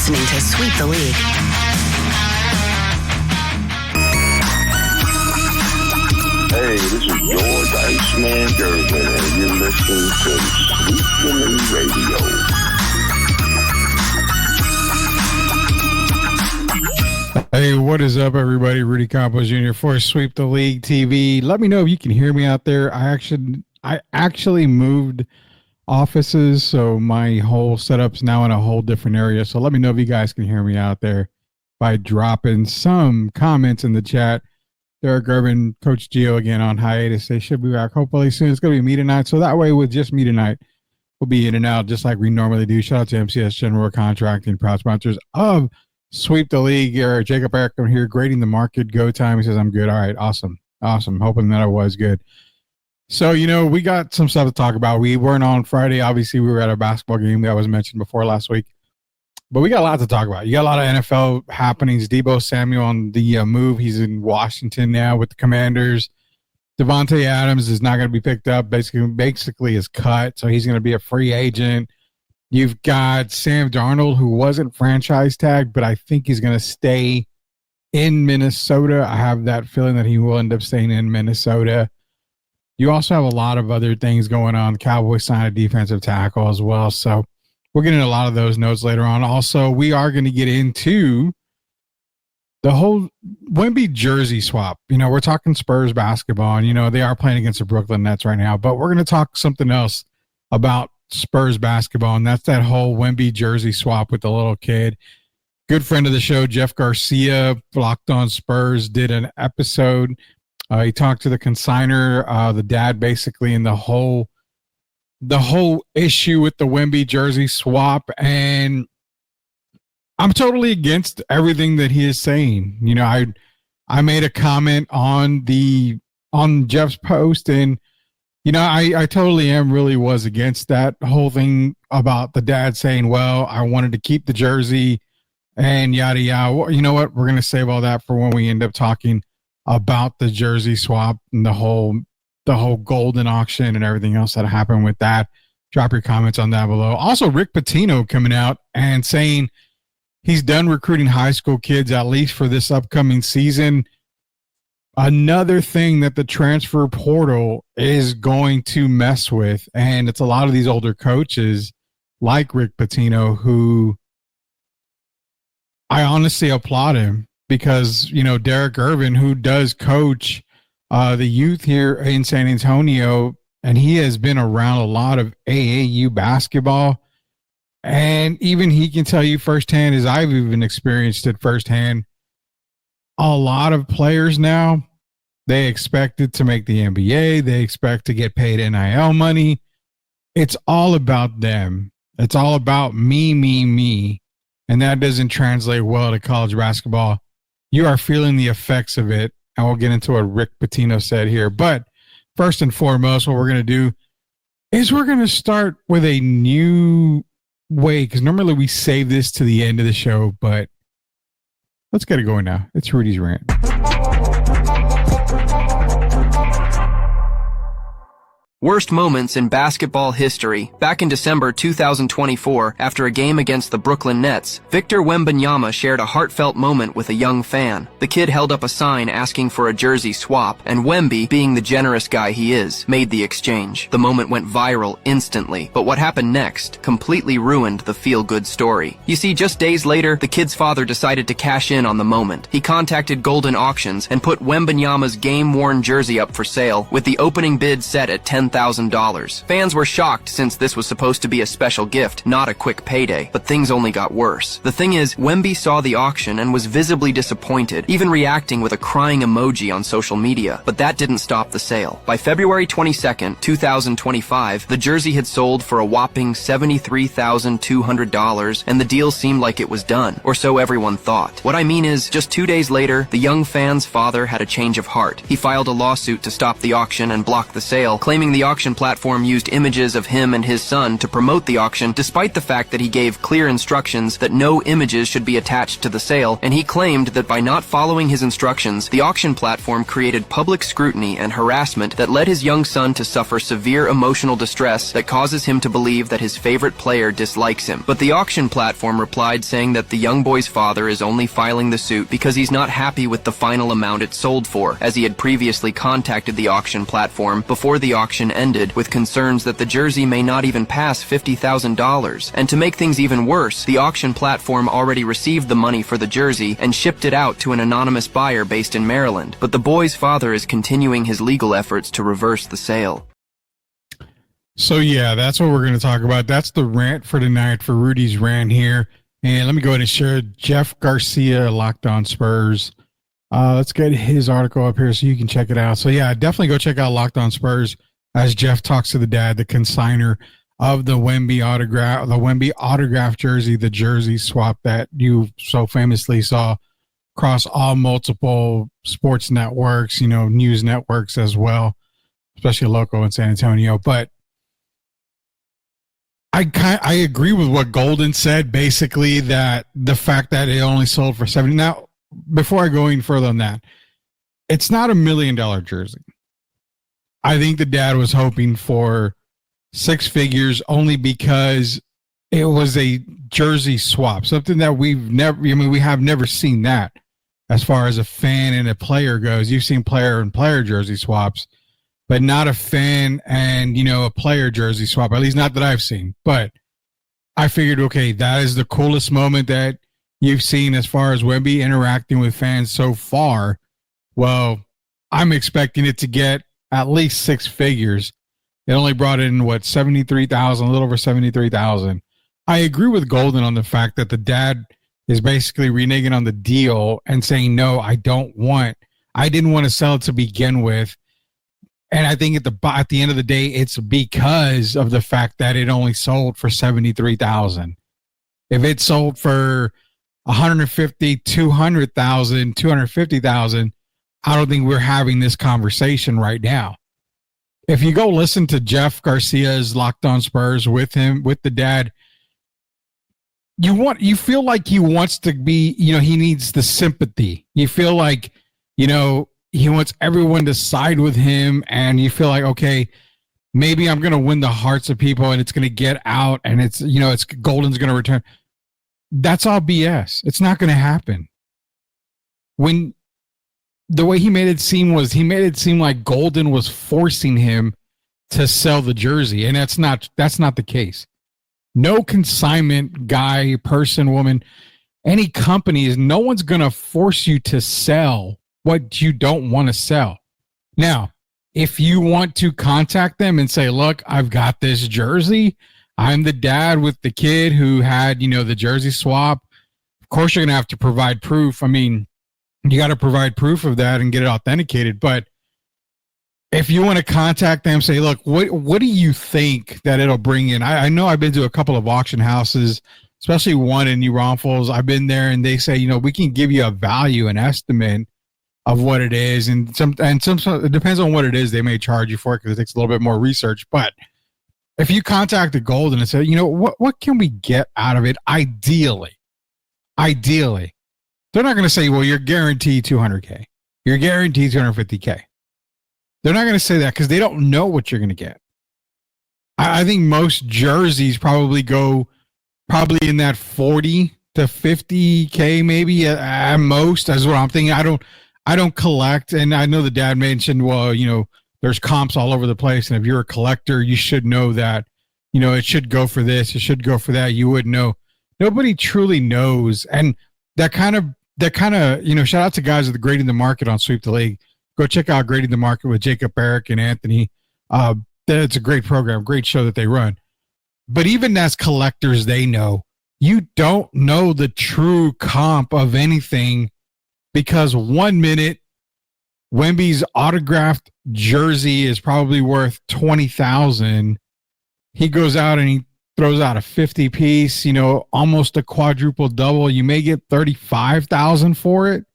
listening to Sweep the League. Hey, this is George Iceman Gervin, and you're listening to Sweep the League Radio. Hey, what is up, everybody? Rudy Campos Jr. for Sweep the League TV. Let me know if you can hear me out there. I actually moved offices, so my whole setup's now in a whole different area. So let me know if you guys can hear me out there by dropping some comments in the chat. Derek Irvin, Coach Gio again on hiatus. They should be back hopefully soon. It's going to be me tonight. So that way, with just me tonight, we'll be in and out just like we normally do. Shout out to MCS General Contracting, proud sponsors of Sweep the League. Jacob Erickman here, grading the market. Go time. He says, I'm good. All right. Awesome. Hoping that I was good. So, we got some stuff to talk about. We weren't on Friday. Obviously, we were at a basketball game that was mentioned before last week. But we got a lot to talk about. You got a lot of NFL happenings. Deebo Samuel on the move. He's in Washington now with the Commanders. Devontae Adams is not going to be picked up. Basically is cut, so he's going to be a free agent. You've got Sam Darnold, who wasn't franchise tagged, but I think he's going to stay in Minnesota. I have that feeling that he will end up staying in Minnesota. You also have a lot of other things going on. The Cowboys signed a defensive tackle as well, so we're getting a lot of those notes later on. Also, we are going to get into the whole Wemby jersey swap. We're talking Spurs basketball, and, they are playing against the Brooklyn Nets right now. But we're going to talk something else about Spurs basketball, and that's that whole Wemby jersey swap with the little kid. Good friend of the show, Jeff Garcia, Locked On Spurs, did an episode. He talked to the consigner, the dad, basically, in the whole issue with the Wemby jersey swap, and I'm totally against everything that he is saying. I made a comment on Jeff's post, and I totally was against that whole thing about the dad saying, well, I wanted to keep the jersey and yada yada. Well, you know what? We're gonna save all that for when we end up talking about the jersey swap and the whole golden auction and everything else that happened with that. Drop your comments on that below. Also, Rick Pitino coming out and saying he's done recruiting high school kids, at least for this upcoming season. Another thing that the transfer portal is going to mess with, and it's a lot of these older coaches like Rick Pitino, who I honestly applaud him because, Derek Irvin, who does coach the youth here in San Antonio, and he has been around a lot of AAU basketball, and even he can tell you firsthand, as I've even experienced it firsthand, a lot of players now, they expected to make the NBA, they expect to get paid NIL money. It's all about them. It's all about me, and that doesn't translate well to college basketball. You are feeling the effects of it. And we'll get into what Rick Pitino said here. But first and foremost, what we're going to do is we're going to start with a new way, because normally we save this to the end of the show, but let's get it going now. It's Rudy's Rant. Worst moments in basketball history. Back in December 2024, after a game against the Brooklyn Nets, Victor Wembanyama shared a heartfelt moment with a young fan. The kid held up a sign asking for a jersey swap, and Wemby, being the generous guy he is, made the exchange. The moment went viral instantly, but what happened next completely ruined the feel-good story. You see, just days later, the kid's father decided to cash in on the moment. He contacted Golden Auctions and put Wembanyama's game-worn jersey up for sale, with the opening bid set at $10,000. Fans were shocked since this was supposed to be a special gift, not a quick payday, but things only got worse. The thing is, Wemby saw the auction and was visibly disappointed, even reacting with a crying emoji on social media, but that didn't stop the sale. By February 22nd, 2025, the jersey had sold for a whopping $73,200, and the deal seemed like it was done, or so everyone thought. What I mean is, just 2 days later, the young fan's father had a change of heart. He filed a lawsuit to stop the auction and block the sale, claiming the the auction platform used images of him and his son to promote the auction, despite the fact that he gave clear instructions that no images should be attached to the sale, and he claimed that by not following his instructions, the auction platform created public scrutiny and harassment that led his young son to suffer severe emotional distress that causes him to believe that his favorite player dislikes him. But the auction platform replied saying that the young boy's father is only filing the suit because he's not happy with the final amount it sold for, as he had previously contacted the auction platform before the auction ended with concerns that the jersey may not even pass $50,000. And to make things even worse, the auction platform already received the money for the jersey and shipped it out to an anonymous buyer based in Maryland. But the boy's father is continuing his legal efforts to reverse the sale. So yeah, that's what we're going to talk about. That's the rant for tonight for Rudy's rant here. And let me go ahead and share Jeff Garcia, Locked On Spurs. Let's get his article up here so you can check it out. So yeah, definitely go check out Locked On Spurs as Jeff talks to the dad, the consigner of the Wemby autograph jersey, the jersey swap that you so famously saw across all multiple sports networks, news networks as well, especially local in San Antonio. But I agree with what Golden said, basically, that the fact that it only sold for 70. Now, before I go any further on that, it's not $1 million jersey. I think the dad was hoping for six figures only because it was a jersey swap, something that we have never seen that as far as a fan and a player goes. You've seen player and player jersey swaps, but not a fan and, a player jersey swap, at least not that I've seen. But I figured, okay, that is the coolest moment that you've seen as far as Wemby interacting with fans so far. Well, I'm expecting it to get at least six figures. It only brought in, 73,000, a little over 73,000. I agree with Golden on the fact that the dad is basically reneging on the deal and saying, no, I didn't want to sell it to begin with. And I think at the end of the day, it's because of the fact that it only sold for 73,000. If it sold for 150, 200,000, 250,000, I don't think we're having this conversation right now. If you go listen to Jeff Garcia's Locked On Spurs with the dad, you feel like he wants to be, he needs the sympathy. You feel like, he wants everyone to side with him, and you feel like, okay, maybe I'm going to win the hearts of people and it's going to get out and it's Golden's going to return. That's all BS. It's not going to happen. When the way he made it seem like Golden was forcing him to sell the jersey, and that's not the case. No consignment guy, person, woman, any company no one's going to force you to sell what you don't want to sell. Now, if you want to contact them and say, look, I've got this jersey, I'm the dad with the kid who had, the jersey swap. Of course, you're going to have to provide proof. I mean, you got to provide proof of that and get it authenticated. But if you want to contact them, say, look, what do you think that it'll bring in? I know I've been to a couple of auction houses, especially one in New Braunfels. I've been there and they say, we can give you a value, an estimate of what it is. And some it depends on what it is. They may charge you for it because it takes a little bit more research. But if you contacted Golden and said, what can we get out of it? Ideally, they're not going to say, well, you're guaranteed $200K. You're guaranteed $250K. They're not going to say that because they don't know what you're going to get. I think most jerseys probably go in that 40 to 50K maybe at most. That's what I'm thinking. I don't collect, and I know the dad mentioned, well, there's comps all over the place, and if you're a collector, you should know that, it should go for this, it should go for that. You would know. Nobody truly knows, and that kind of, shout out to guys at the Grading the Market on Sweep the League. Go check out Grading the Market with Jacob, Eric, and Anthony. It's a great program, great show that they run. But even as collectors, they know you don't know the true comp of anything, because 1 minute Wemby's autographed jersey is probably worth $20,000. He goes out and he throws out a 50 piece, almost a quadruple double. You may get $35,000 for it.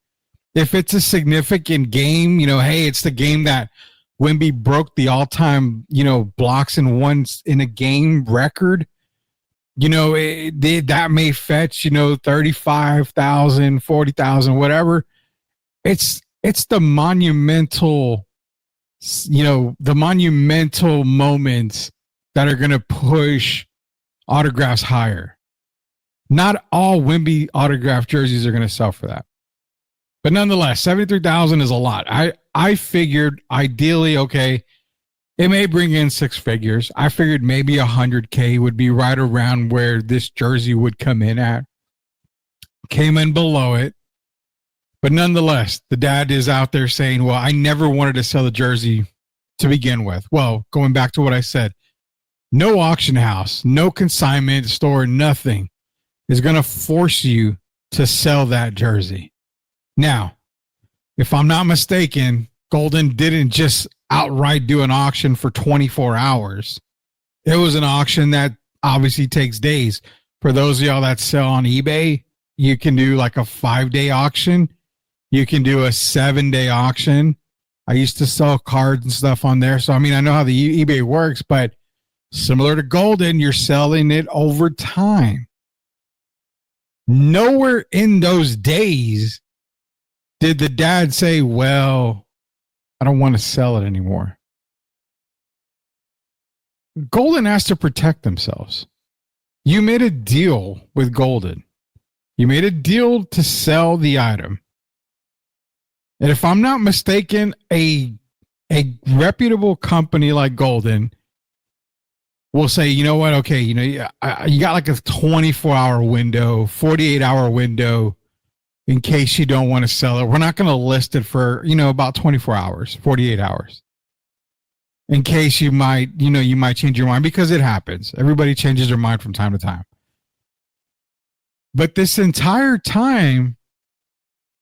If it's a significant game, hey, it's the game that Wemby broke the all-time, blocks in a game record, that may fetch, 35,000, 40,000, whatever. It's the monumental, the monumental moments that are going to push autographs higher. Not all Wemby autograph jerseys are going to sell for that. But nonetheless, 73,000 is a lot. I figured ideally, okay, it may bring in six figures. I figured maybe 100K would be right around where this jersey would come in at. Came in below it. But nonetheless, the dad is out there saying, well, I never wanted to sell the jersey to begin with. Well, going back to what I said, no auction house, no consignment store, nothing is going to force you to sell that jersey. Now, if I'm not mistaken, Golden didn't just outright do an auction for 24 hours. It was an auction that obviously takes days. For those of y'all that sell on eBay, you can do like a 5-day auction. You can do a 7-day auction. I used to sell cards and stuff on there. So, I mean, I know how the eBay works, but similar to Golden, you're selling it over time. Nowhere in those days did the dad say, well, I don't want to sell it anymore. Golden has to protect themselves. You made a deal with Golden. You made a deal to sell the item. And if I'm not mistaken, a reputable company like Golden will say, you know what? Okay, you got like a 24-hour window, 48-hour window in case you don't want to sell it. We're not going to list it for, about 24 hours, 48 hours. In case you might change your mind, because it happens. Everybody changes their mind from time to time. But this entire time,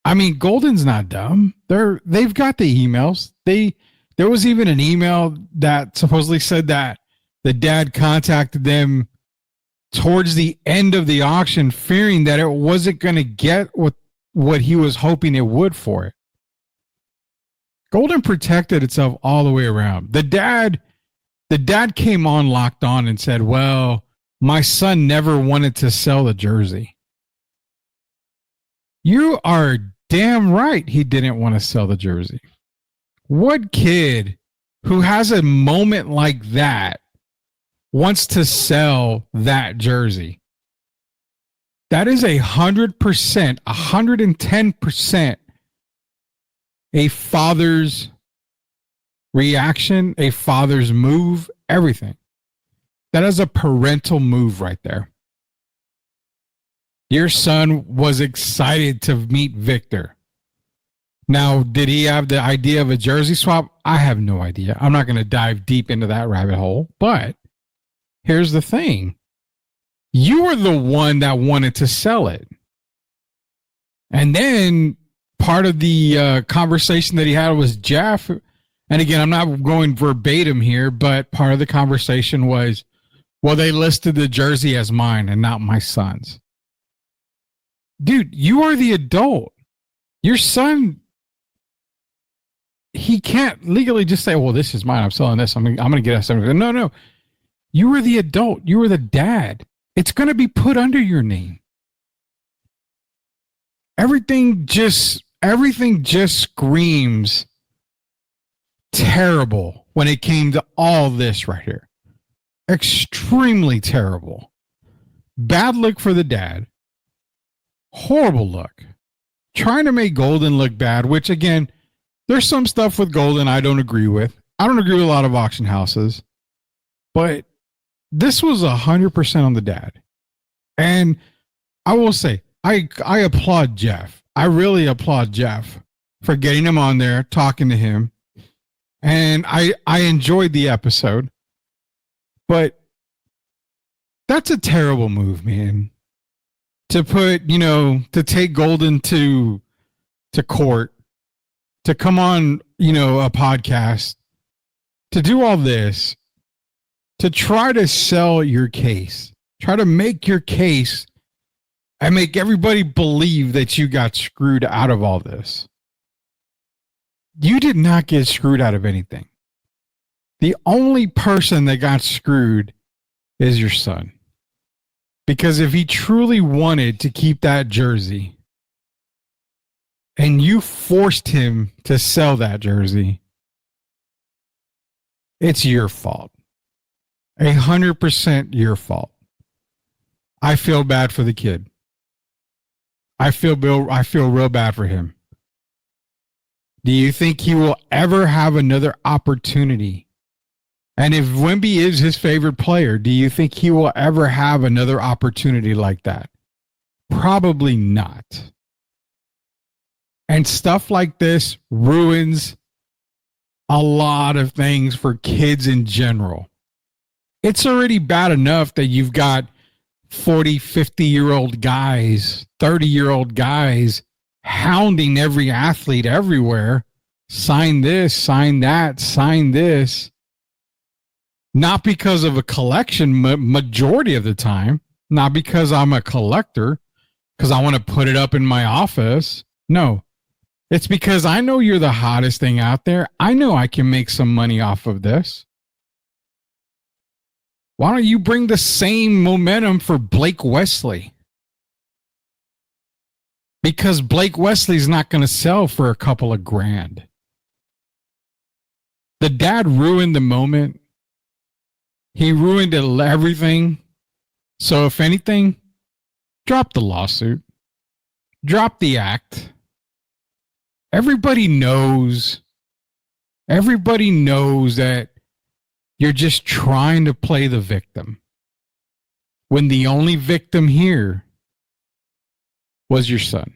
I mean, Golden's not dumb. They've got the emails. There was even an email that supposedly said that the dad contacted them towards the end of the auction, fearing that it wasn't going to get what he was hoping it would for it. Golden protected itself all the way around. The dad came on Locked On and said, well, my son never wanted to sell the jersey. You are damn right he didn't want to sell the jersey. What kid who has a moment like that wants to sell that jersey? That is 100%, 110% a father's reaction, a father's move, everything. That is a parental move right there. Your son was excited to meet Victor. Now, did he have the idea of a jersey swap? I have no idea. I'm not going to dive deep into that rabbit hole. But here's the thing. You were the one that wanted to sell it. And then part of the conversation that he had was Jeff. And again, I'm not going verbatim here, but part of the conversation was, well, they listed the jersey as mine and not my son's. Dude, you are the adult. Your son, he can't legally just say, well, this is mine. I'm selling this. I'm going to get something. No. You were the adult. You were the dad. It's going to be put under your name. Everything just screams terrible when it came to all this right here. Extremely terrible. Bad look for the dad. Horrible look. Trying to make Golden look bad, which again, there's some stuff with Golden I don't agree with. I don't agree with a lot of auction houses. But this was 100% on the dad. And I will say, I applaud Jeff. I really applaud Jeff for getting him on there, talking to him. And I enjoyed the episode. But that's a terrible move, man. To put, to take Golden to court, to come on, a podcast, to do all this, to try to sell your case, try to make your case and make everybody believe that you got screwed out of all this. You did not get screwed out of anything. The only person that got screwed is your son. Because if he truly wanted to keep that jersey and you forced him to sell that jersey, it's your fault. 100% your fault. I feel bad for the kid. I feel real bad for him. Do you think he will ever have another opportunity? And if Wemby is his favorite player, do you think he will ever have another opportunity like that? Probably not. And stuff like this ruins a lot of things for kids in general. It's already bad enough that you've got 40, 50-year-old guys, 30-year-old guys hounding every athlete everywhere. Sign this, sign that, sign this. Not because of a collection, majority of the time. Not because I'm a collector, because I want to put it up in my office. No. It's because I know you're the hottest thing out there. I know I can make some money off of this. Why don't you bring the same momentum for Blake Wesley? Because Blake Wesley's not going to sell for a couple of grand. The dad ruined the moment. He ruined everything. So if anything, drop the lawsuit. Drop the act. Everybody knows that you're just trying to play the victim. When the only victim here was your son.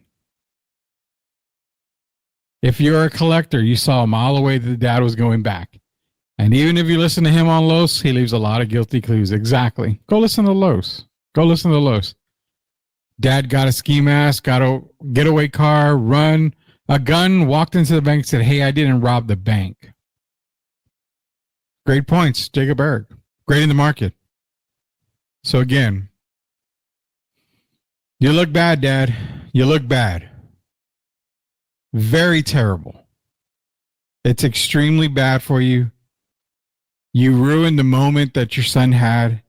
If you're a collector, you saw a mile away that the dad was going back. And even if you listen to him on Los, he leaves a lot of guilty clues. Exactly. Go listen to Los. Go listen to Los. Dad got a ski mask, got a getaway car, run, a gun, walked into the bank, said, hey, I didn't rob the bank. Great points, Jacob Eric. Great in the market. So again, you look bad, Dad. You look bad. Very terrible. It's extremely bad for you. You ruined the moment that your son had.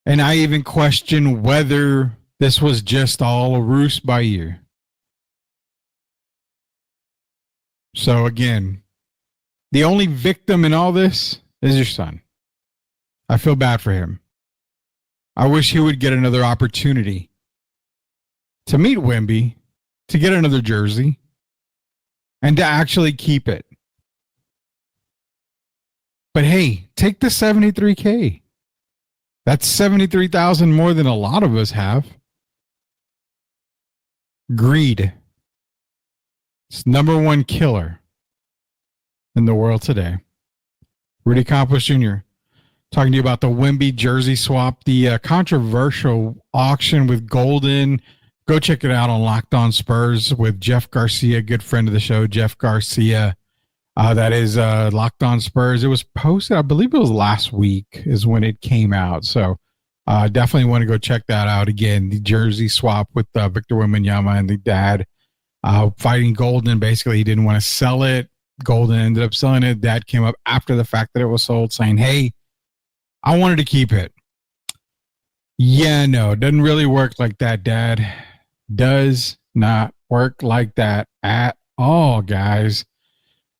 And I even question whether this was just all a ruse by you. So again, the only victim in all this is your son. I feel bad for him. I wish he would get another opportunity to meet Wemby, to get another jersey, and to actually keep it. But hey, take the $73K. That's $73,000 more than a lot of us have. Greed. It's number one killer in the world today. Rudy Campos Jr. talking to you about the Wemby jersey swap, the controversial auction with Golden. Go check it out on Locked On Spurs with Jeff Garcia, good friend of the show, Jeff Garcia. That is Locked On Spurs. It was posted, I believe it was last week is when it came out. So definitely want to go check that out again. The jersey swap with Victor Wembanyama and the dad fighting Golden. Basically, he didn't want to sell it. Golden ended up selling it. Dad came up after the fact that it was sold saying, hey, I wanted to keep it. Yeah, no, it doesn't really work like that, Dad. Does not work like that at all, guys.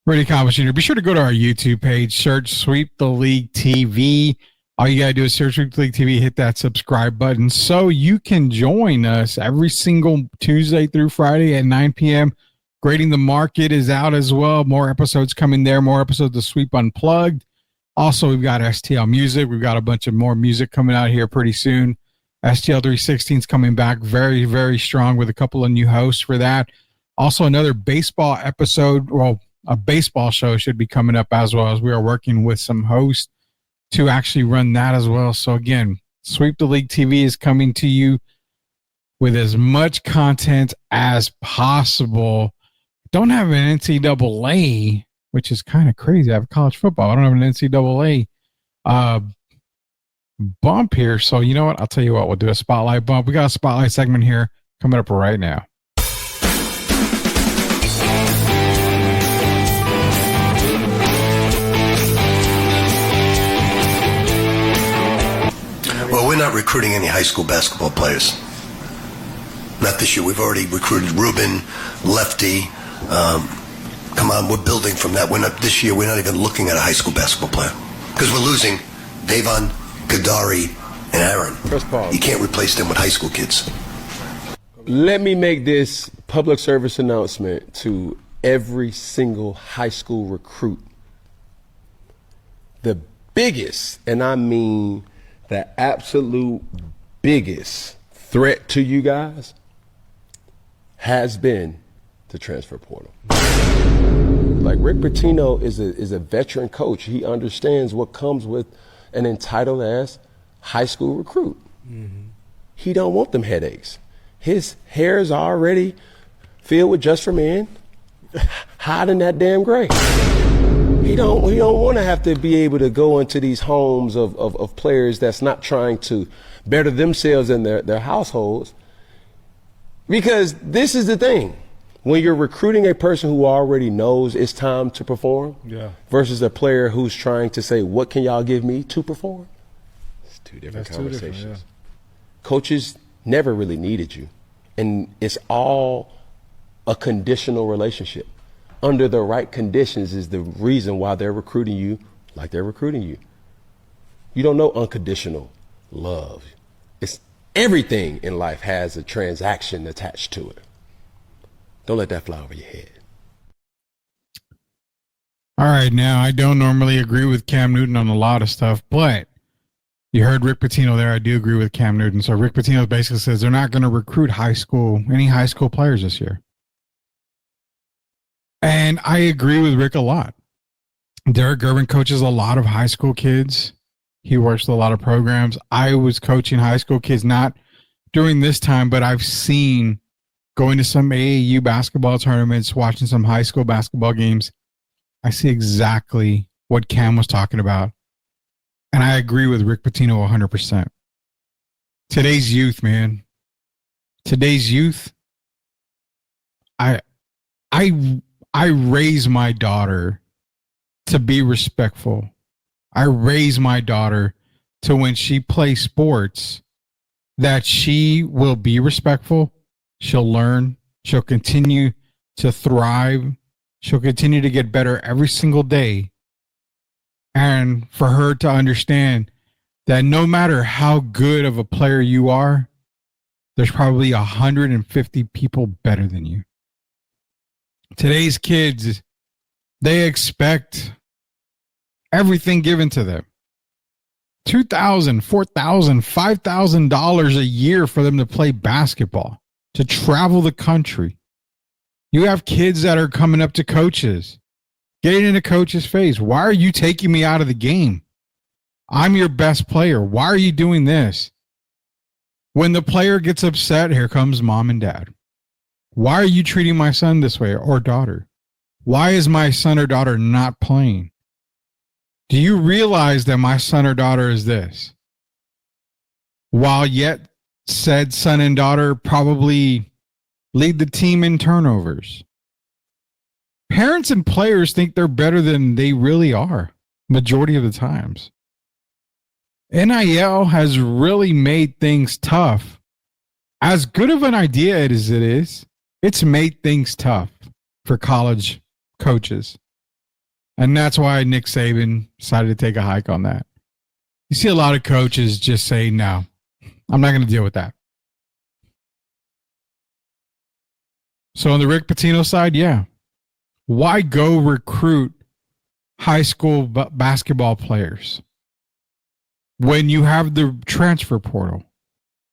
Rudy Campos Jr. Be sure to go to our YouTube page, search Sweep the League TV. All you got to do is search Sweep the League TV, hit that subscribe button so you can join us every single Tuesday through Friday at 9 p.m. Grading the Market is out as well. More episodes coming there, more episodes of Sweep Unplugged. Also, we've got STL Music. We've got a bunch of more music coming out here pretty soon. STL 316 is coming back very, very strong with a couple of new hosts for that. Also, another baseball episode, well, a baseball show should be coming up as well, as we are working with some hosts to actually run that as well. So again, Sweep the League TV is coming to you with as much content as possible. Don't have an NCAA, which is kind of crazy. I have college football. I don't have an NCAA bump here. So you know what? I'll tell you what, we'll do a spotlight bump. We got a spotlight segment here coming up right now. we're not recruiting any high school basketball players. Not this year. We've already recruited Ruben, Lefty. Come on, we're building from that. This year, we're not even looking at a high school basketball player. Because we're losing Davon, Kadari, and Aaron. First pause. You can't replace them with high school kids. Let me make this public service announcement to every single high school recruit. The biggest, and I mean the absolute biggest threat to you guys has been the transfer portal. Like Rick Pitino is a veteran coach. He understands what comes with an entitled ass high school recruit. Mm-hmm. He don't want them headaches. His hair is already filled with Just for Men, hiding that damn gray. He don't want to have to be able to go into these homes of players that's not trying to better themselves and their households. Because this is the thing. When you're recruiting a person who already knows it's time to perform versus a player who's trying to say, what can y'all give me to perform? It's two different conversations. Coaches never really needed you. And it's all a conditional relationship. Under the right conditions is the reason why they're recruiting you like they're recruiting you. You don't know unconditional love. It's everything in life has a transaction attached to it. Don't let that fly over your head. All right, now I don't normally agree with Cam Newton on a lot of stuff, but you heard Rick Pitino there. I do agree with Cam Newton. So Rick Pitino basically says they're not going to recruit any high school players this year. And I agree with Rick a lot. Derek Gervin coaches a lot of high school kids. He works with a lot of programs. I was coaching high school kids, not during this time, but I've seen going to some AAU basketball tournaments, watching some high school basketball games. I see exactly what Cam was talking about. And I agree with Rick Pitino 100%. Today's youth, man. Today's youth. I raise my daughter to be respectful. I raise my daughter to when she plays sports that she will be respectful. She'll learn. She'll continue to thrive. She'll continue to get better every single day. And for her to understand that no matter how good of a player you are, there's probably 150 people better than you. Today's kids, they expect everything given to them. $2,000, $4,000, $5,000 a year for them to play basketball, to travel the country. You have kids that are coming up to coaches, getting in a coach's face. Why are you taking me out of the game? I'm your best player. Why are you doing this? When the player gets upset, here comes mom and dad. Why are you treating my son this way or daughter? Why is my son or daughter not playing? Do you realize that my son or daughter is this? While yet said son and daughter probably lead the team in turnovers. Parents and players think they're better than they really are, majority of the times. NIL has really made things tough. As good of an idea as it is, it's made things tough for college coaches. And that's why Nick Saban decided to take a hike on that. You see a lot of coaches just say, no, I'm not going to deal with that. So on the Rick Pitino side, yeah. Why go recruit high school basketball players when you have the transfer portal?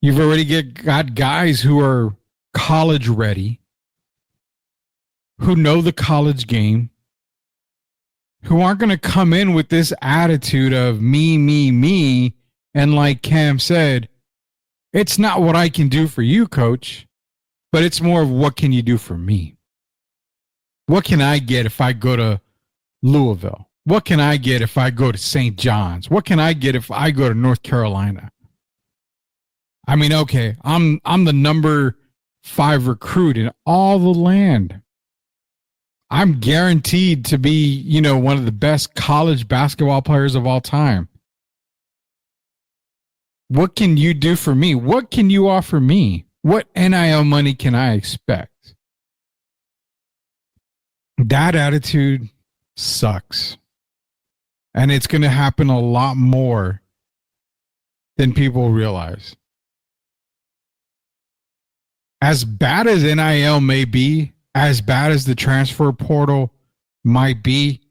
You've already got guys who are college ready, who know the college game, who aren't going to come in with this attitude of me, me, me. And like Cam said, it's not what I can do for you, coach, but it's more of what can you do for me? What can I get if I go to Louisville? What can I get if I go to St. John's? What can I get if I go to North Carolina? I mean, okay, I'm the number 5 recruit in all the land. I'm guaranteed to be, one of the best college basketball players of all time. What can you do for me? What can you offer me? What NIL money can I expect? That attitude sucks. And it's going to happen a lot more than people realize. As bad as NIL may be, as bad as the transfer portal might be,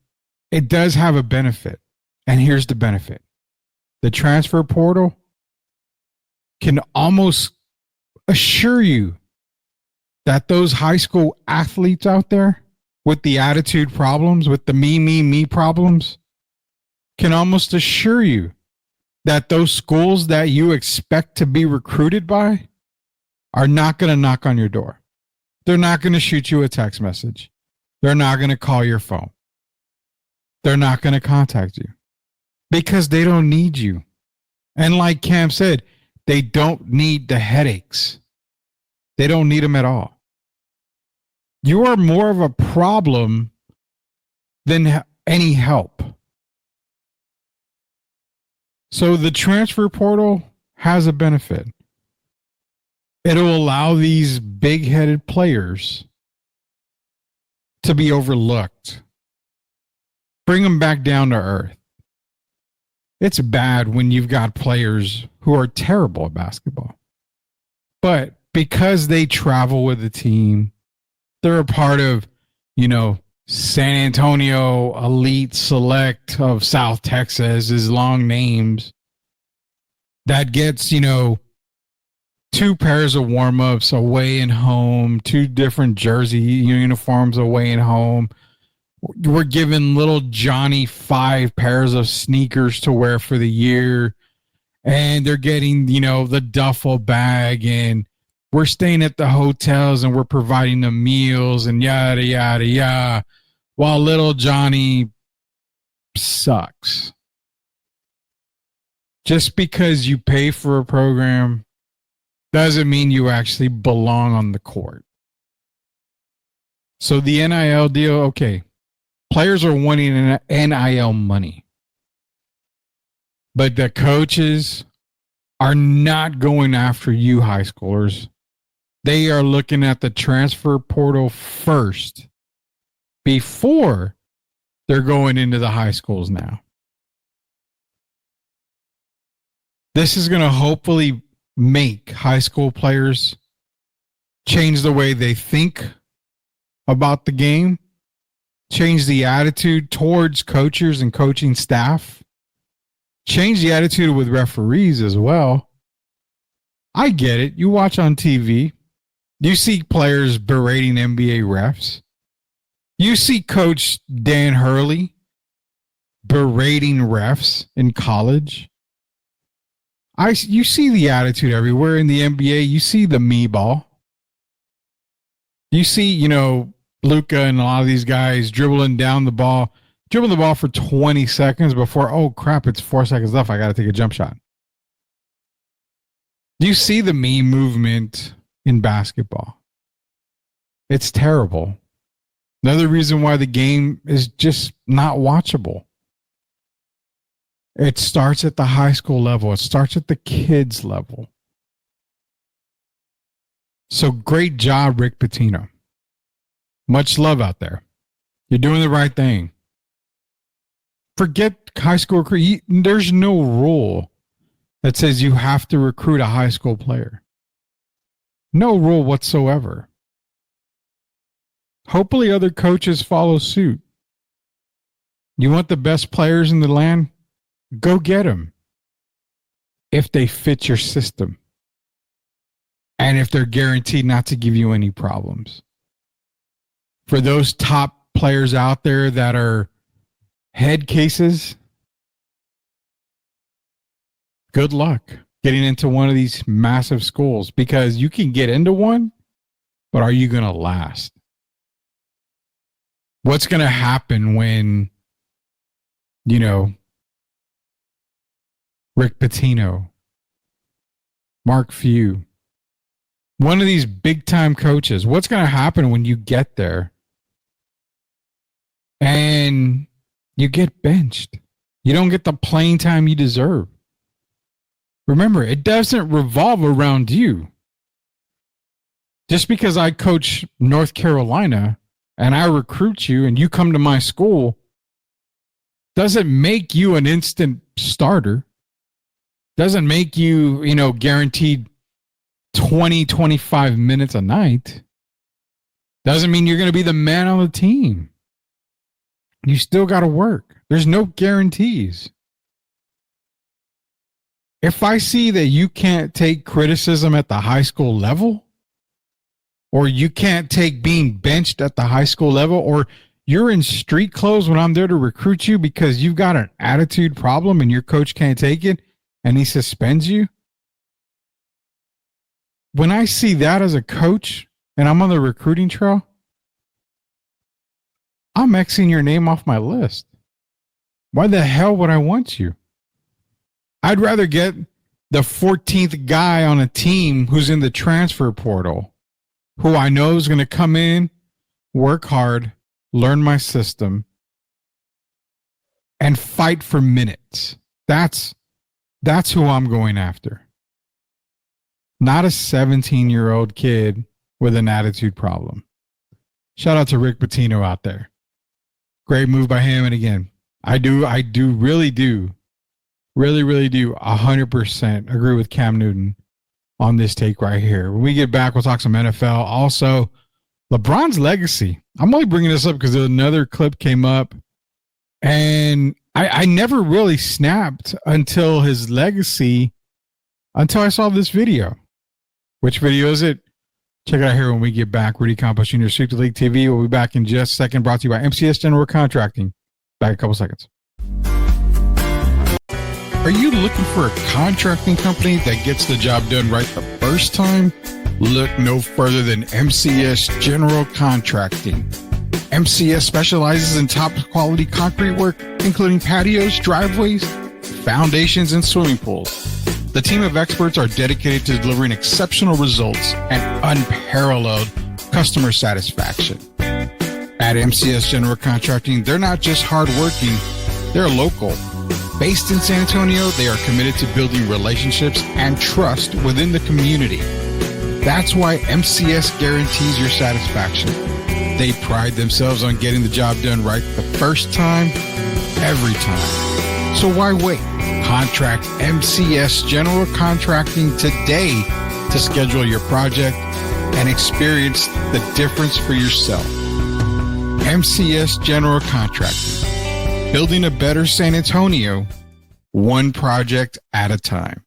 it does have a benefit. And here's the benefit. The transfer portal can almost assure you that those high school athletes out there with the attitude problems, with the me problems, can almost assure you that those schools that you expect to be recruited by are not going to knock on your door. They're not going to shoot you a text message. They're not going to call your phone. They're not going to contact you because they don't need you. And like Cam said, they don't need the headaches. They don't need them at all. You are more of a problem than any help. So the transfer portal has a benefit. It'll allow these big-headed players to be overlooked. Bring them back down to earth. It's bad when you've got players who are terrible at basketball. But because they travel with the team, they're a part of, San Antonio Elite Select of South Texas is long names. That gets, 2 pairs of warm-ups away and home, 2 different jersey uniforms away and home. We're giving little Johnny 5 pairs of sneakers to wear for the year. And they're getting, the duffel bag, and we're staying at the hotels and we're providing them meals and yada, yada, yada. While little Johnny sucks. Just because you pay for a program doesn't mean you actually belong on the court. So the NIL deal, okay. Players are wanting NIL money. But the coaches are not going after you high schoolers. They are looking at the transfer portal first before they're going into the high schools now. This is going to hopefully make high school players change the way they think about the game, change the attitude towards coaches and coaching staff, change the attitude with referees as well. I get it. You watch on TV. You see players berating NBA refs. You see Coach Dan Hurley berating refs in college. You see the attitude everywhere in the NBA. You see the me ball. You see, Luka and a lot of these guys dribbling the ball for 20 seconds before, oh crap, it's 4 seconds left. I got to take a jump shot. You see the me movement in basketball. It's terrible. Another reason why the game is just not watchable. It starts at the high school level. It starts at the kids level. So great job, Rick Pitino. Much love out there. You're doing the right thing. Forget high school recruit. There's no rule that says you have to recruit a high school player. No rule whatsoever. Hopefully other coaches follow suit. You want the best players in the land? Go get them. If they fit your system. And if they're guaranteed not to give you any problems. For those top players out there that are head cases, good luck getting into one of these massive schools, because you can get into one, but are you going to last? What's going to happen when, Rick Pitino, Mark Few, one of these big time coaches, what's going to happen when you get there and you get benched? You don't get the playing time you deserve. Remember, it doesn't revolve around you. Just because I coach North Carolina and I recruit you and you come to my school doesn't make you an instant starter. Doesn't make you, guaranteed 20, 25 minutes a night. Doesn't mean you're going to be the man on the team. You still got to work. There's no guarantees. If I see that you can't take criticism at the high school level, or you can't take being benched at the high school level, or you're in street clothes when I'm there to recruit you because you've got an attitude problem and your coach can't take it and he suspends you. When I see that as a coach and I'm on the recruiting trail, I'm Xing your name off my list. Why the hell would I want you? I'd rather get the 14th guy on a team who's in the transfer portal, who I know is going to come in, work hard, learn my system, and fight for minutes. That's who I'm going after. Not a 17-year-old kid with an attitude problem. Shout out to Rick Pitino out there. Great move by him. And again, I really do 100% agree with Cam Newton on this take right here. When we get back, we'll talk some NFL. Also, LeBron's legacy. I'm only bringing this up because another clip came up, and I never really snapped until his legacy, until I saw this video. Which video is it? Check it out here when we get back. Rudy Campos Jr., Sweep the League TV. We'll be back in just a second. Brought to you by MCS General Contracting. Back in a couple seconds. Are you looking for a contracting company that gets the job done right the first time? Look no further than MCS General Contracting. MCS specializes in top quality concrete work, including patios, driveways, foundations, and swimming pools. The team of experts are dedicated to delivering exceptional results and unparalleled customer satisfaction. At MCS General Contracting, they're not just hardworking, they're local. Based in San Antonio, they are committed to building relationships and trust within the community. That's why MCS guarantees your satisfaction. They pride themselves on getting the job done right the first time, every time. So why wait? Contract MCS General Contracting today to schedule your project and experience the difference for yourself. MCS General Contracting. Building a better San Antonio, one project at a time.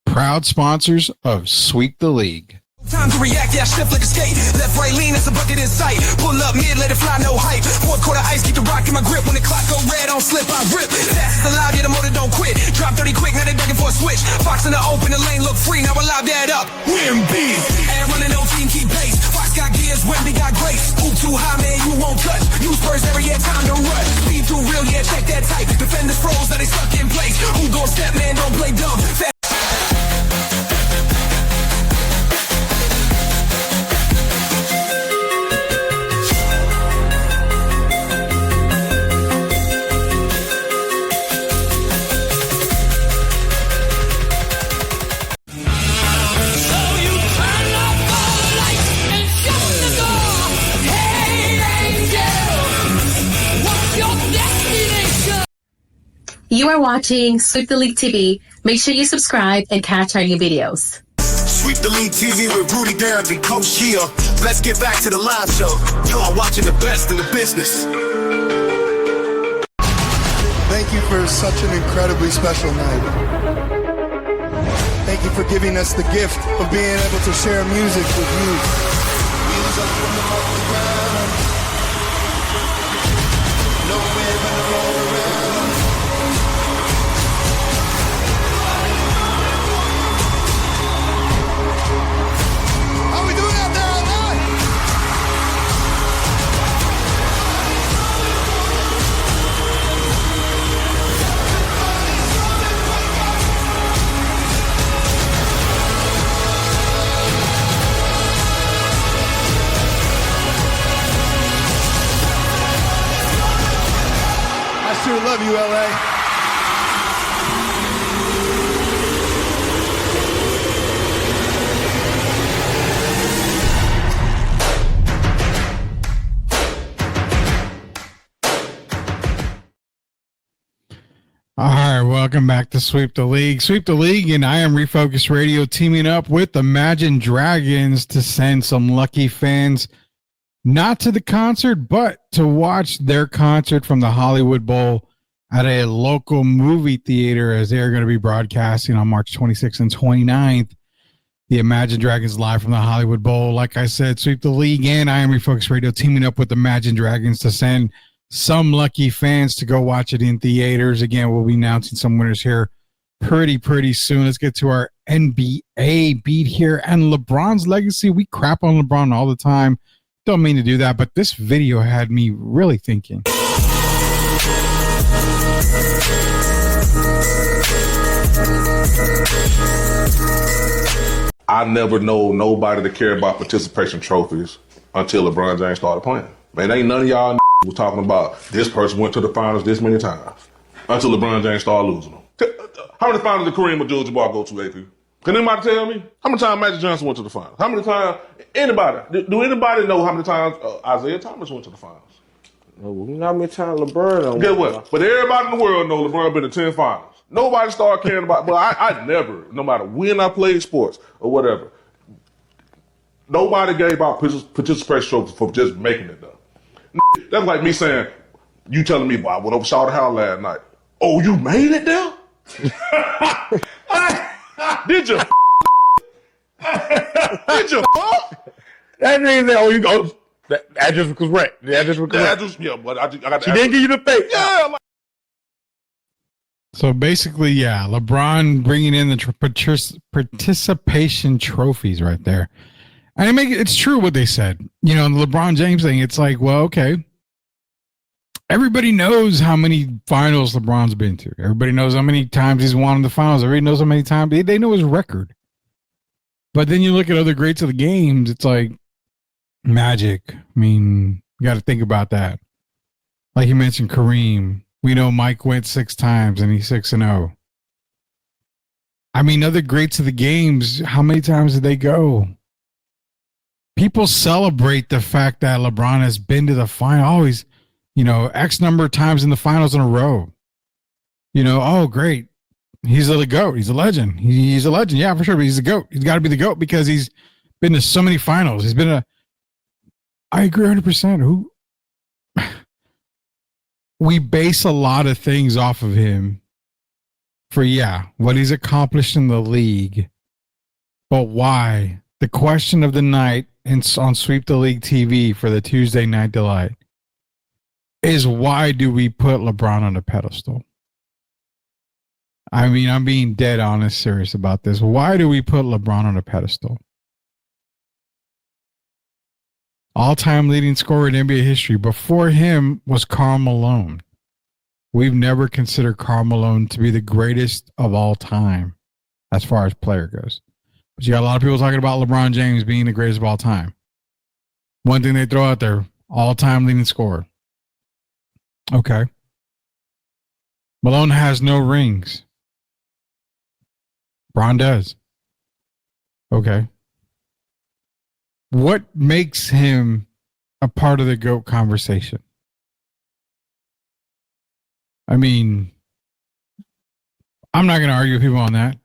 Proud sponsors of Sweep the League. Time to react, yeah, stiff like a skate. Left, right, lean, it's a bucket in sight. Pull up mid, let it fly, no hype. Fourth quarter ice, keep the rock in my grip. When the clock go red, don't slip, I rip. Fast is allowed, yeah, the motor don't quit. Drop 30 quick, now they begging for a switch. Fox in the open, the lane look free, now allow that up. Win B. And running no team, keep pace. Fox got gears, Wemby got grace. Hoop too high, man, you won't touch. Use Spurs every year, time to rush. Speed too real, yeah, check that type. Defenders froze, now they stuck in place. Who gon' step, man, don't play dumb. You are watching Sweep the League TV. Make sure you subscribe and catch our new videos. Sweep the League TV with Rudy Darabin, Coach Kia. Let's get back to the live show. You are watching the best in the business. Thank you for such an incredibly special night. Thank you for giving us the gift of being able to share music with you. Wheels up from the ground. Nowhere but to roll around. How we doing out there all night? I sure love you, LA. Welcome back to Sweep the League. Sweep the League and I Am Refocus Radio teaming up with Imagine Dragons to send some lucky fans not to the concert, but to watch their concert from the Hollywood Bowl at a local movie theater, as they're going to be broadcasting on March 26th and 29th. The Imagine Dragons live from the Hollywood Bowl. Like I said, Sweep the League and I Am Refocus Radio teaming up with Imagine Dragons to send some lucky fans to go watch it in theaters. Again, we'll be announcing some winners here pretty soon. Let's get to our NBA beat here. And LeBron's legacy. We crap on LeBron all the time. Don't mean to do that, but this video had me really thinking. I never know nobody to care about participation trophies until LeBron James started playing. Man, ain't none of y'all was talking about this person went to the finals this many times until LeBron James started losing them. How many finals did Kareem Abdul-Jabbar go to, AP? Can anybody tell me? How many times Magic Johnson went to the finals? How many times? Anybody? Do anybody know how many times Isaiah Thomas went to the finals? No, how many times LeBron? Guess what? But everybody in the world knows LeBron been to 10 finals. Nobody started caring about. But I never, no matter when I played sports or whatever, nobody gave out participation trophies for just making it though. That's like me saying, you telling me, well, I went over Charlotte House last night. Oh, you made it there? Did you? Did you? That means that, oh, you go. That address was correct. The address was correct. Yeah, but I got She didn't give you the fake. Yeah. So basically, yeah, LeBron bringing in the participation trophies right there. And it's true what they said. You know, the LeBron James thing, it's like, well, okay. Everybody knows how many finals LeBron's been to. Everybody knows how many times he's won in the finals. Everybody knows how many times. They know his record. But then you look at other greats of the games, it's like Magic. I mean, you got to think about that. Like you mentioned, Kareem. We know Mike went 6 times and he's 6-0. I mean, other greats of the games, how many times did they go? People celebrate the fact that LeBron has been to the final. Always, you know, X number of times in the finals in a row. You know, oh, great. He's the GOAT. He's a legend. He's a legend. Yeah, for sure. But he's the GOAT. He's got to be the GOAT because he's been to so many finals. He's been I agree 100%. We base a lot of things off of him for, what he's accomplished in the league. But why? The question of the night on Sweep the League TV for the Tuesday Night Delight is, why do we put LeBron on a pedestal? I mean, I'm being dead honest, serious about this. Why do we put LeBron on a pedestal? All-time leading scorer in NBA history. Before him was Karl Malone. We've never considered Karl Malone to be the greatest of all time as far as player goes. But you got a lot of people talking about LeBron James being the greatest of all time. One thing they throw out there, all-time leading scorer. Okay. Malone has no rings. Bron does. Okay. What makes him a part of the GOAT conversation? I mean, I'm not going to argue with people on that.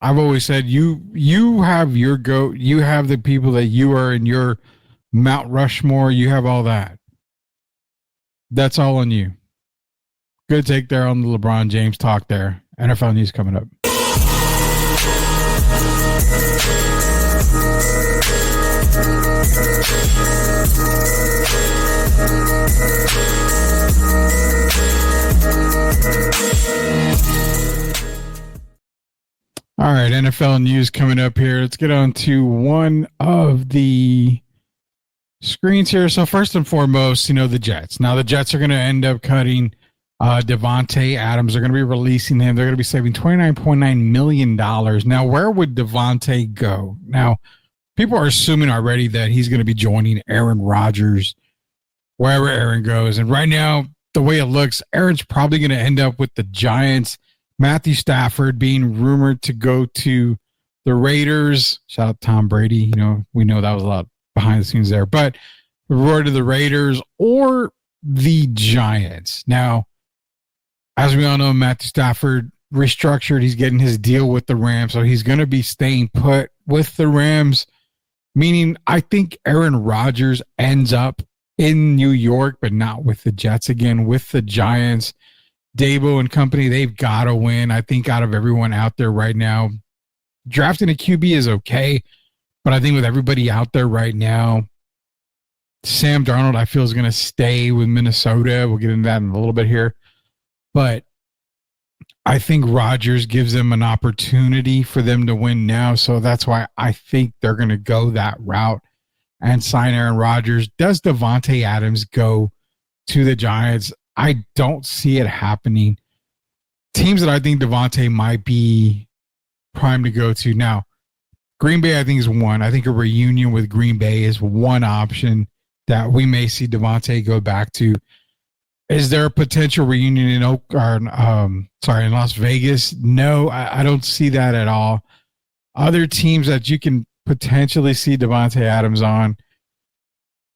I've always said you have your GOAT. You have the people that you are in your Mount Rushmore. You have all that. That's all on you. Good take there on the LeBron James talk there. NFL news coming up. All right, NFL news coming up here. Let's get on to one of the screens here. So first and foremost, the Jets. Now the Jets are going to end up cutting Devontae Adams. They're going to be releasing him. They're going to be saving $29.9 million. Now, where would Devontae go? Now, people are assuming already that he's going to be joining Aaron Rodgers wherever Aaron goes. And right now, the way it looks, Aaron's probably going to end up with the Giants. Matthew Stafford being rumored to go to the Raiders. Shout out Tom Brady. We know that was a lot behind the scenes there. But rumored to the Raiders or the Giants. Now, as we all know, Matthew Stafford restructured. He's getting his deal with the Rams, so he's going to be staying put with the Rams, meaning I think Aaron Rodgers ends up in New York, but not with the Jets again, with the Giants. Dabo and company, they've got to win. I think out of everyone out there right now, drafting a QB is okay, but I think with everybody out there right now, Sam Darnold, I feel, is going to stay with Minnesota. We'll get into that in a little bit here. But I think Rodgers gives them an opportunity for them to win now. So that's why I think they're going to go that route and sign Aaron Rodgers. Does Devontae Adams go to the Giants? I don't see it happening. Teams that I think Devontae might be primed to go to now, Green Bay, I think, is one. I think a reunion with Green Bay is one option that we may see Devontae go back to. Is there a potential reunion in in Las Vegas? No, I don't see that at all. Other teams that you can potentially see Devontae Adams on,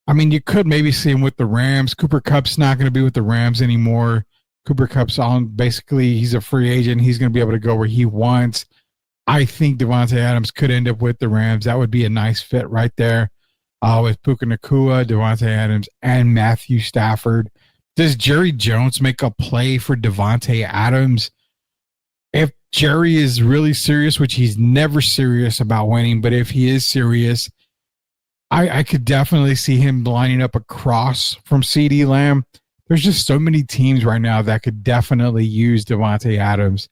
I mean, you could maybe see him with the Rams. Cooper Kupp's not going to be with the Rams anymore. Cooper Kupp's on, basically, he's a free agent. He's going to be able to go where he wants. I think Devontae Adams could end up with the Rams. That would be a nice fit right there with Puka Nacua, Devontae Adams, and Matthew Stafford. Does Jerry Jones make a play for Devontae Adams? If Jerry is really serious, which he's never serious about winning, but if he is serious, I could definitely see him lining up across from CeeDee Lamb. There's just so many teams right now that could definitely use Devontae Adams.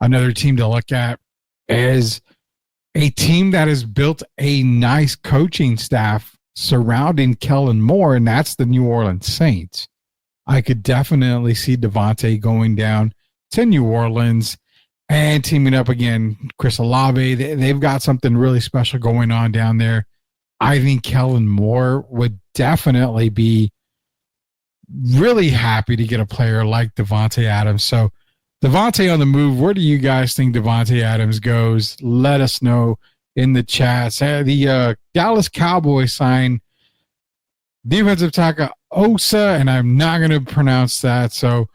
Another team to look at is a team that has built a nice coaching staff surrounding Kellen Moore, and that's the New Orleans Saints. I could definitely see Devontae going down to New Orleans and teaming up again, Chris Olave. They've got something really special going on down there. I think Kellen Moore would definitely be really happy to get a player like Devontae Adams. So Devontae on the move. Where do you guys think Devontae Adams goes? Let us know in the chats. The Dallas Cowboys signed defensive tackle Osa, and I'm not going to pronounce that, so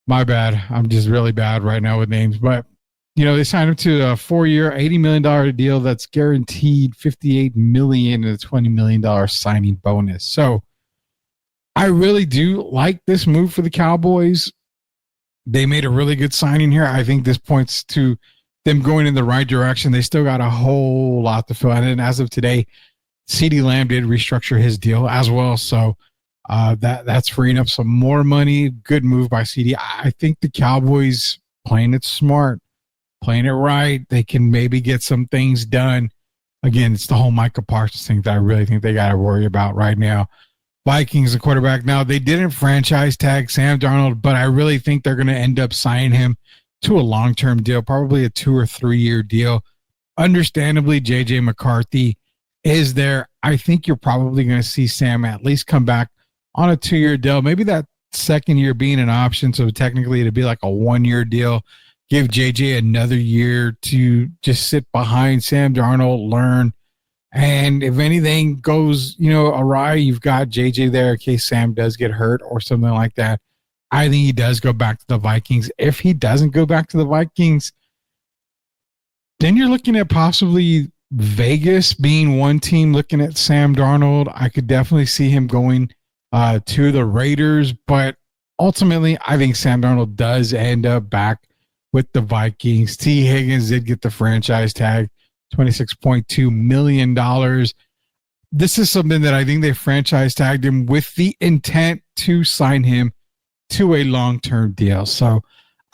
my bad. I'm just really bad right now with names. But, they signed him to a 4-year, $80 million deal that's guaranteed $58 million and a $20 million signing bonus. So I really do like this move for the Cowboys. They made a really good signing here. I think this points to them going in the right direction. They still got a whole lot to fill out. And as of today, CeeDee Lamb did restructure his deal as well. So that's freeing up some more money. Good move by CeeDee. I think the Cowboys playing it smart, playing it right. They can maybe get some things done. Again, it's the whole Micah Parsons thing that I really think they got to worry about right now. Vikings, the quarterback. Now, they didn't franchise tag Sam Darnold, but I really think they're going to end up signing him to a long-term deal, probably a 2 or 3 year deal. Understandably, J.J. McCarthy is there. I think you're probably going to see Sam at least come back on a 2-year deal, maybe that second year being an option. So technically it'd be like a 1-year deal. Give JJ another year to just sit behind Sam Darnold, learn. And if anything goes, awry, you've got JJ there in case Sam does get hurt or something like that. I think he does go back to the Vikings. If he doesn't go back to the Vikings, then you're looking at possibly Vegas being one team looking at Sam Darnold. I could definitely see him going to the Raiders, but ultimately I think Sam Darnold does end up back with the Vikings. T. Higgins did get the franchise tag, $26.2 million. This is something that I think they franchise tagged him with the intent to sign him to a long-term deal. So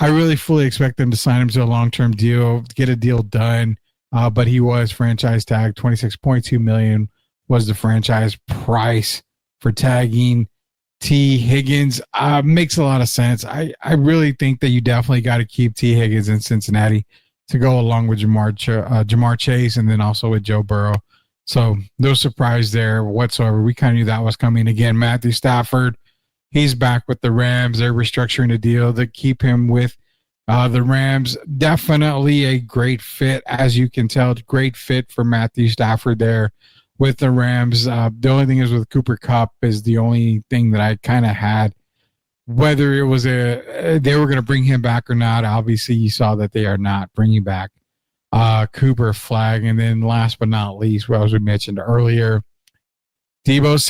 I really fully expect them to sign him to a long-term deal, get a deal done. But he was franchise tagged. $26.2 million was the franchise price for tagging T. Higgins. Makes a lot of sense. I really think that you definitely got to keep T. Higgins in Cincinnati to go along with Jamar Chase and then also with Joe Burrow. So no surprise there whatsoever. We kind of knew that was coming. Again, Matthew Stafford, he's back with the Rams. They're restructuring the deal to keep him with the Rams. Definitely a great fit, as you can tell. Great fit for Matthew Stafford there with the Rams. The only thing is with Cooper Kupp is the only thing that I kind of had whether it was they were going to bring him back or not. Obviously, you saw that they are not bringing back Cooper Flag. And then last but not least, well, as we mentioned earlier, Deebo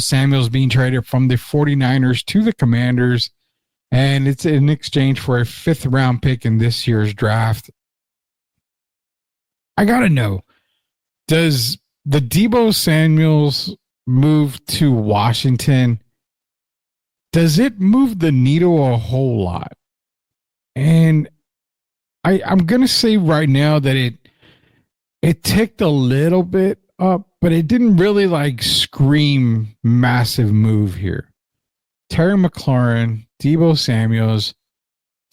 Samuel's being traded from the 49ers to the Commanders, and it's in exchange for a 5th round pick in this year's draft. I got to know, does the Deebo Samuel's move to Washington, does it move the needle a whole lot? And I'm going to say right now that it ticked a little bit up, but it didn't really like scream massive move here. Terry McLaurin, Deebo Samuels,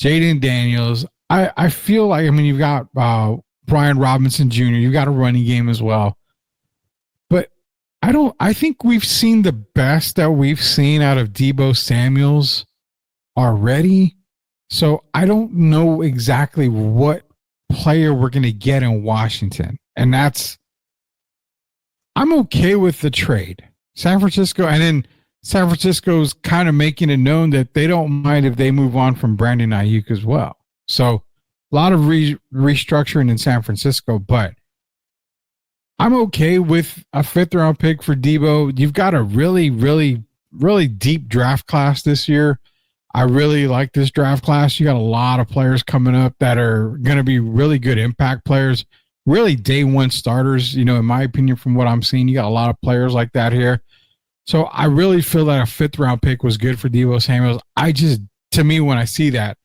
Jaden Daniels. I feel like, I mean, you've got Brian Robinson Jr., you've got a running game as well. But I think we've seen the best that we've seen out of Deebo Samuels already. So I don't know exactly what player we're going to get in Washington. And I'm okay with the trade. San Francisco's kind of making it known that they don't mind if they move on from Brandon Ayuk as well. So a lot of restructuring in San Francisco, but I'm okay with a 5th round pick for Deebo. You've got a really, really, really deep draft class this year. I really like this draft class. You got a lot of players coming up that are going to be really good impact players, really day one starters. You know, in my opinion, from what I'm seeing, you got a lot of players like that here. So I really feel that a 5th round pick was good for Deebo Samuels. To me, when I see that,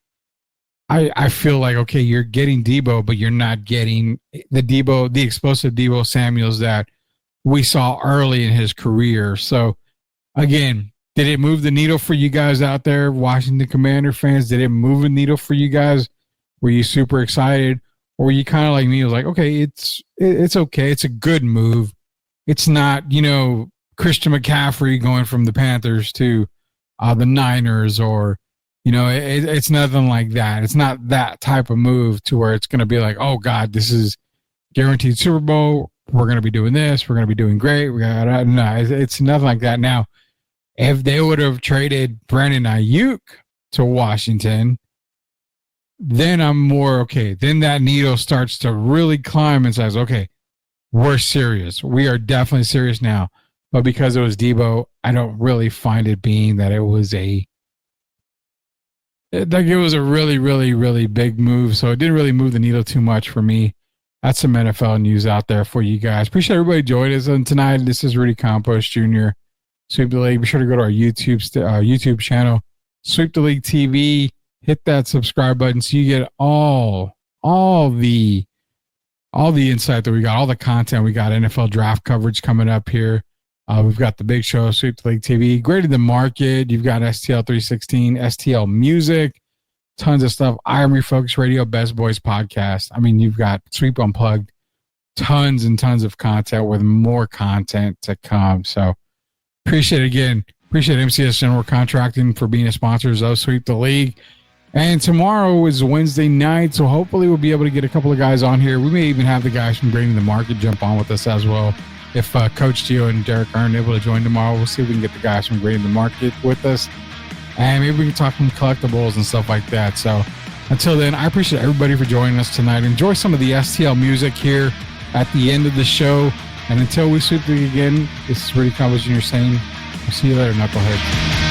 I feel like, okay, you're getting Deebo, but you're not getting the explosive Deebo Samuels that we saw early in his career. So again, did it move the needle for you guys out there, Washington Commander fans? Did it move the needle for you guys? Were you super excited? Or were you kind of like me? It was like, okay, it's okay. It's a good move. It's not, Christian McCaffrey going from the Panthers to the Niners, or, it's nothing like that. It's not that type of move to where it's going to be like, oh God, this is guaranteed Super Bowl. We're going to be doing this. We're going to be doing great. No, it's nothing like that. Now, if they would have traded Brandon Ayuk to Washington, then I'm more okay. Then that needle starts to really climb and says, okay, we're serious. We are definitely serious now. But because it was Deebo, I don't really find it being that it was a really, really, really big move. So it didn't really move the needle too much for me. That's some NFL news out there for you guys. Appreciate everybody joining us tonight. This is Rudy Campos Jr., Sweep the League. Be sure to go to our YouTube channel, Sweep the League TV. Hit that subscribe button so you get all the insight that we got, all the content we got. NFL draft coverage coming up here. We've got the big show, Sweep the League TV, Graded the Market. You've got STL 316, STL Music, tons of stuff. Iron Refocus Radio, Best Boys Podcast. I mean, you've got Sweep Unplugged, tons and tons of content with more content to come. So appreciate MCS General Contracting for being a sponsor of Sweep the League. And tomorrow is Wednesday night, so hopefully we'll be able to get a couple of guys on here. We may even have the guys from Grading the Market jump on with us as well. If Coach Gio and Derek aren't able to join tomorrow, we'll see if we can get the guys from Grading the Market with us. And maybe we can talk some collectibles and stuff like that. So until then, I appreciate everybody for joining us tonight. Enjoy some of the STL music here at the end of the show. And until we sweep the league again, this is Rudy Campos Jr. saying, we'll see you later, Knuckleheads.